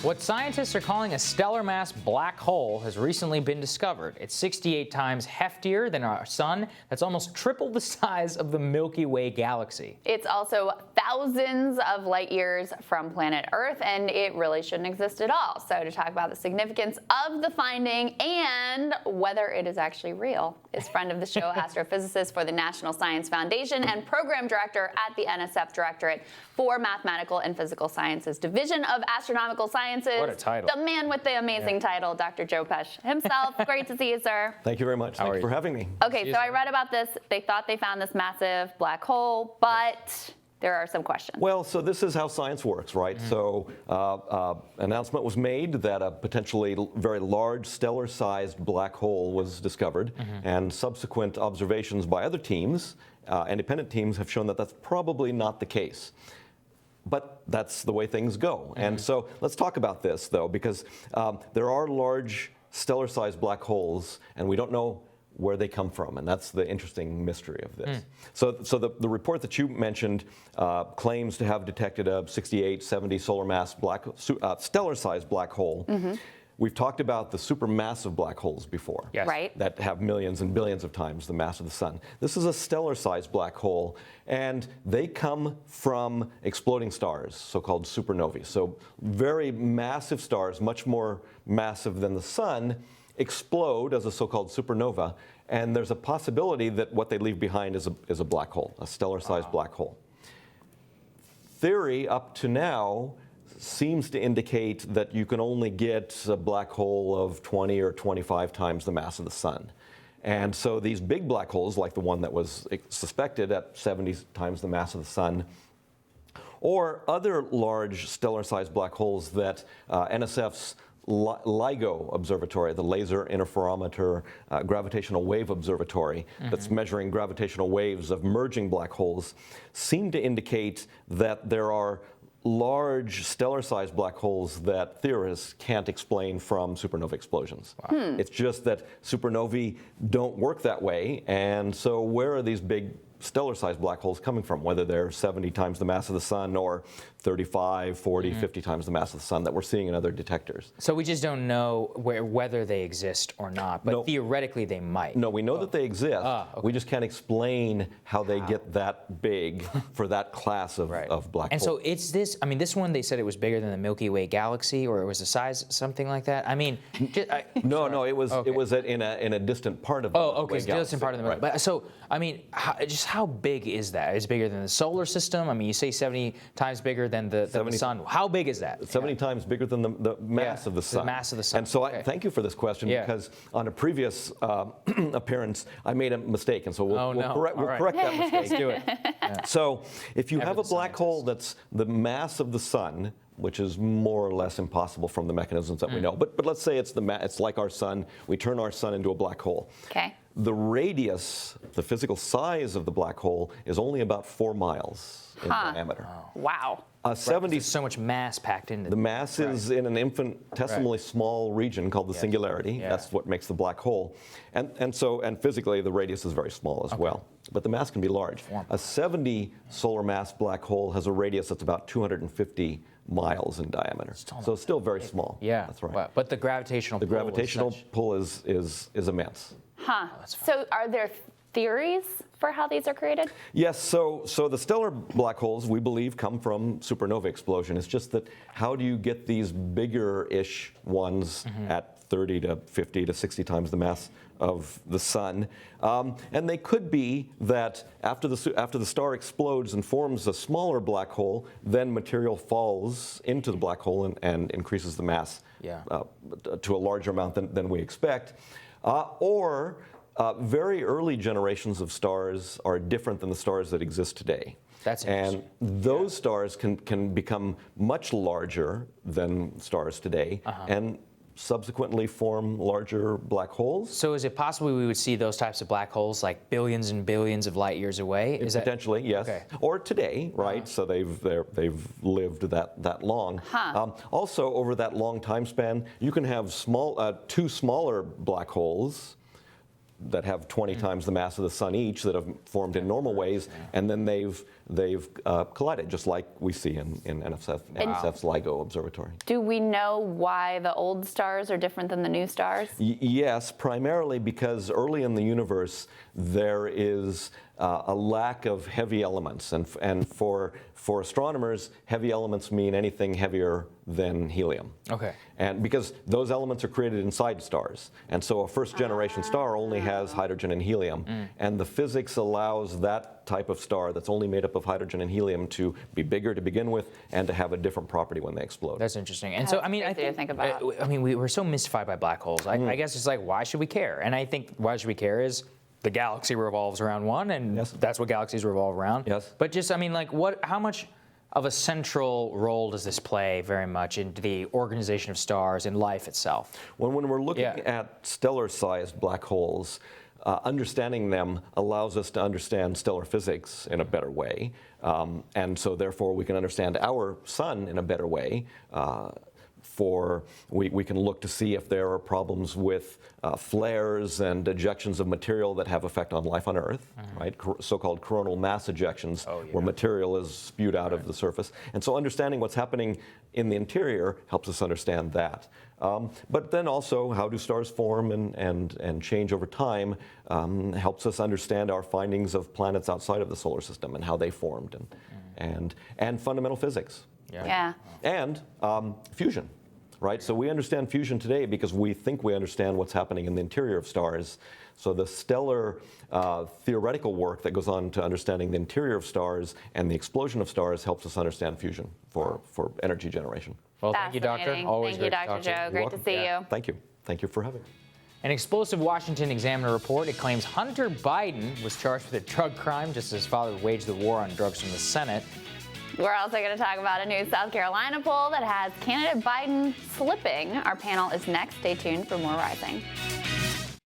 What scientists are calling a stellar mass black hole has recently been discovered. It's 68 times heftier than our sun. That's almost triple the size of the Milky Way galaxy. It's also thousands of light years from planet Earth, and it really shouldn't exist at all. So to talk about the significance of the finding and whether it is actually real is friend of the show, astrophysicist for the National Science Foundation and program director at the NSF Directorate for Mathematical and Physical Sciences Division of Astronomical Sciences. What a title. The man with the amazing title, Dr. Joe Pesce himself. Great to see you, sir. Thank you very much. Thank you for having me. Okay, so I read about this. They thought they found this massive black hole, but there are some questions. Well, so this is how science works, right? So announcement was made that a potentially very large stellar-sized black hole was discovered, and subsequent observations by other teams, independent teams, have shown that that's probably not the case. But that's the way things go. And so let's talk about this, though, because there are large stellar-sized black holes, and we don't know where they come from, and that's the interesting mystery of this. So the report that you mentioned claims to have detected a 68, 70 solar mass stellar-sized black hole. We've talked about the supermassive black holes before, Yes. Right. that have millions and billions of times the mass of the sun. This is a stellar-sized black hole, and they come from exploding stars, so-called supernovae. So very massive stars, much more massive than the sun, explode as a so-called supernova, and there's a possibility that what they leave behind is a black hole, a stellar-sized black hole. Theory up to now seems to indicate that you can only get a black hole of 20 or 25 times the mass of the sun. And so these big black holes, like the one that was suspected at 70 times the mass of the sun, or other large stellar-sized black holes that NSF's LIGO observatory, the Laser Interferometer Gravitational Wave Observatory, that's measuring gravitational waves of merging black holes, seem to indicate that there are large stellar-sized black holes that theorists can't explain from supernova explosions. It's just that supernovae don't work that way, and so where are these big stellar-sized black holes coming from, whether they're 70 times the mass of the sun or 35, 40, 50 times the mass of the sun that we're seeing in other detectors. So we just don't know whether they exist or not, but No. theoretically they might. No, we know that they exist. Okay. We just can't explain how they get that big for that class of black And hole. so it's this, I mean, this one they said it was bigger than the Milky Way galaxy, or it was the size, something like that. I mean, No, it was in a distant part of the Milky Way it's the distant part of the Milky Way. But so, I mean, how big is that? Is it bigger than the solar system? I mean, you say 70 times bigger than the sun. How big is that? 70 times bigger than the mass of the sun. The mass of the sun. And so I thank you for this question because on a previous appearance, I made a mistake. And so we'll correct that mistake. Let's do it. So if you have a the black hole that's the mass of the sun, which is more or less impossible from the mechanisms that we know, but let's say it's like our sun. We turn our sun into a black hole. Okay. The radius, the physical size of the black hole, is only about 4 miles in diameter. Wow. 70. There's so much mass packed into The mass is in an infinitesimally small region called the singularity. That's what makes the black hole. And physically, the radius is very small as well. But the mass can be large. A 70 solar mass black hole has a radius that's about 250 miles in diameter. So it's still very small. Yeah, that's right. Wow. But the gravitational pull is immense. So are there theories for how these are created? Yes, so the stellar black holes, we believe, come from supernova explosion. It's just that how do you get these bigger-ish ones at 30 to 50 to 60 times the mass of the sun? And they could be that after the star explodes and forms a smaller black hole, then material falls into the black hole and increases the mass to a larger amount than we expect. Or very early generations of stars are different than the stars that exist today. That's interesting. And those stars can become much larger than stars today and subsequently form larger black holes. So is it possible we would see those types of black holes like billions and billions of light years away? Potentially, yes. Okay. Or today, right? So they've lived that long. Also, over that long time span, you can have two smaller black holes that have 20 times the mass of the sun each that have formed in normal ways, and then they've collided, just like we see in NSF's LIGO observatory. Do we know why the old stars are different than the new stars? Yes, primarily because early in the universe there is a lack of heavy elements, and for astronomers, heavy elements mean anything heavier than helium. Okay. And because those elements are created inside stars, and so a first-generation star only has hydrogen and helium, and the physics allows that type of star that's only made up of hydrogen and helium to be bigger to begin with and to have a different property when they explode. That's interesting. And so, I mean, crazy to think about. we're so mystified by black holes. I guess it's like, why should we care? And I think why should we care is the galaxy revolves around one, and that's what galaxies revolve around. Yes. But just, I mean, like, how much of a central role does this play very much in the organization of stars and life itself? When we're looking at stellar-sized black holes, understanding them allows us to understand stellar physics in a better way, and so therefore we can understand our sun in a better way. We can look to see if there are problems with flares and ejections of material that have effect on life on Earth, right? So-called coronal mass ejections, where material is spewed out of the surface. And so understanding what's happening in the interior helps us understand that. But then also, how do stars form and change over time helps us understand our findings of planets outside of the solar system and how they formed, and fundamental physics. Yeah. And fusion, right? So we understand fusion today because we think we understand what's happening in the interior of stars. So the stellar theoretical work that goes on to understanding the interior of stars and the explosion of stars helps us understand fusion for energy generation. Well, thank you, Doctor. Always Thank you, great to Dr. talk to you. Joe. Great to see you. Thank you. Thank you for having me. An explosive Washington Examiner report, it claims Hunter Biden was charged with a drug crime just as his father waged the war on drugs from the Senate. We're also going to talk about a new South Carolina poll that has candidate Biden slipping. Our panel is next. Stay tuned for more Rising.